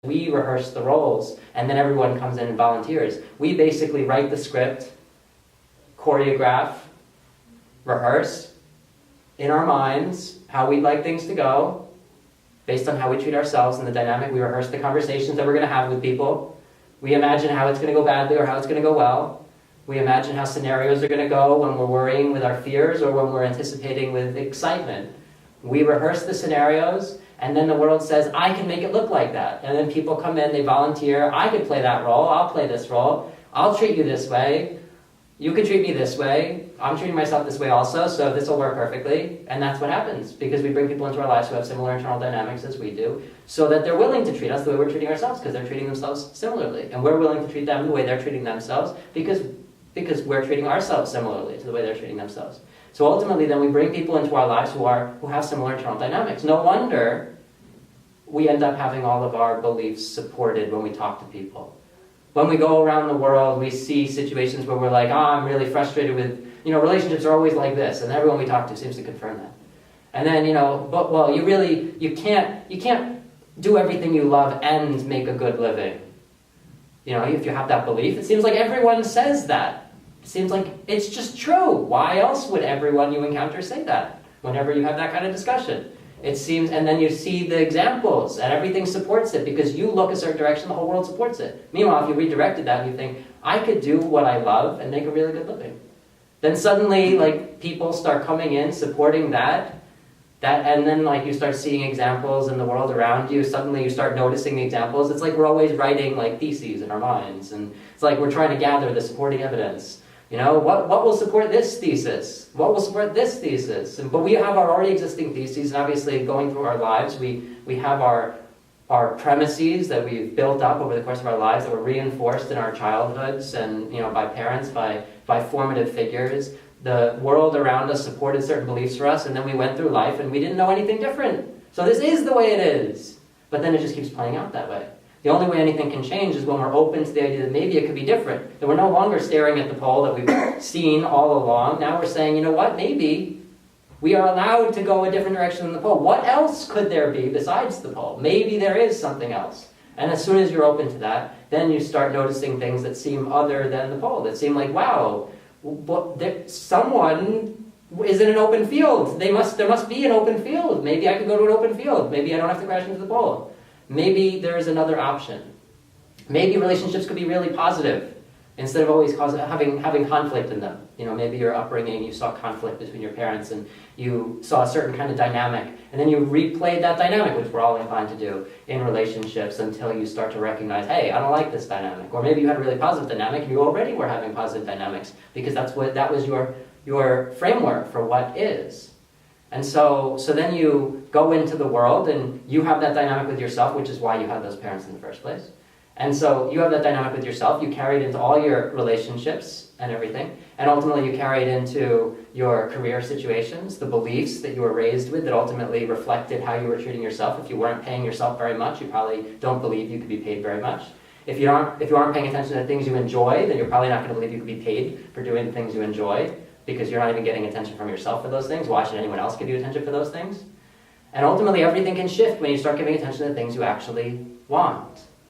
We rehearse the roles, and then everyone comes in and volunteers. We basically write the script, choreograph, rehearse in our minds how we'd like things to go, based on how we treat ourselves and the dynamic. We rehearse the conversations that we're going to have with people. We imagine how it's going to go badly or how it's going to go well. We imagine how scenarios are going to go when we're worrying with our fears or when we're anticipating with excitement. We rehearse the scenarios, and then the world says, I can make it look like that. And then people come in, they volunteer, I could play that role, I'll play this role, I'll treat you this way, you can treat me this way, I'm treating myself this way also, so this will work perfectly. And that's what happens, because we bring people into our lives who have similar internal dynamics as we do, so that they're willing to treat us the way we're treating ourselves, because they're treating themselves similarly. And we're willing to treat them the way they're treating themselves, because we're treating ourselves similarly to the way they're treating themselves. So ultimately, then we bring people into our lives who have similar internal dynamics. No wonder we end up having all of our beliefs supported when we talk to people. When we go around the world, we see situations where we're like, I'm really frustrated with, relationships are always like this, and everyone we talk to seems to confirm that. And then, you can't do everything you love and make a good living. If you have that belief, it seems like everyone says that. It seems like it's just true. Why else would everyone you encounter say that whenever you have that kind of discussion? It seems, and then you see the examples, and everything supports it, because you look a certain direction, the whole world supports it. Meanwhile, if you redirected that and you think, I could do what I love and make a really good living, then suddenly, people start coming in, supporting that, and then, you start seeing examples in the world around you. Suddenly you start noticing the examples. It's like we're always writing, theses in our minds, and it's like we're trying to gather the supporting evidence. What will support this thesis? What will support this thesis? But we have our already existing theses, and obviously going through our lives, we have our premises that we've built up over the course of our lives that were reinforced in our childhoods and by parents, by formative figures. The world around us supported certain beliefs for us, and then we went through life and we didn't know anything different. So this is the way it is. But then it just keeps playing out that way. The only way anything can change is when we're open to the idea that maybe it could be different. That we're no longer staring at the pole that we've seen all along. Now we're saying, maybe we are allowed to go a different direction than the pole. What else could there be besides the pole? Maybe there is something else. And as soon as you're open to that, then you start noticing things that seem other than the pole, that seem like, wow, someone is in an open field. There must be an open field. Maybe I could go to an open field. Maybe I don't have to crash into the pole. Maybe there is another option. Maybe relationships could be really positive instead of always having conflict in them. Maybe your upbringing, you saw conflict between your parents and you saw a certain kind of dynamic, and then you replayed that dynamic, which we're all inclined to do in relationships, until you start to recognize, hey, I don't like this dynamic. Or maybe you had a really positive dynamic and you already were having positive dynamics because that was your framework for what is. And so then you go into the world and you have that dynamic with yourself, which is why you had those parents in the first place. And so you have that dynamic with yourself, you carry it into all your relationships and everything, and ultimately you carry it into your career situations, the beliefs that you were raised with that ultimately reflected how you were treating yourself. If you weren't paying yourself very much, you probably don't believe you could be paid very much. If you aren't paying attention to things you enjoy, then you're probably not going to believe you could be paid for doing the things you enjoy, because you're not even getting attention from yourself for those things. Why should anyone else give you attention for those things? And ultimately everything can shift when you start giving attention to things you actually want.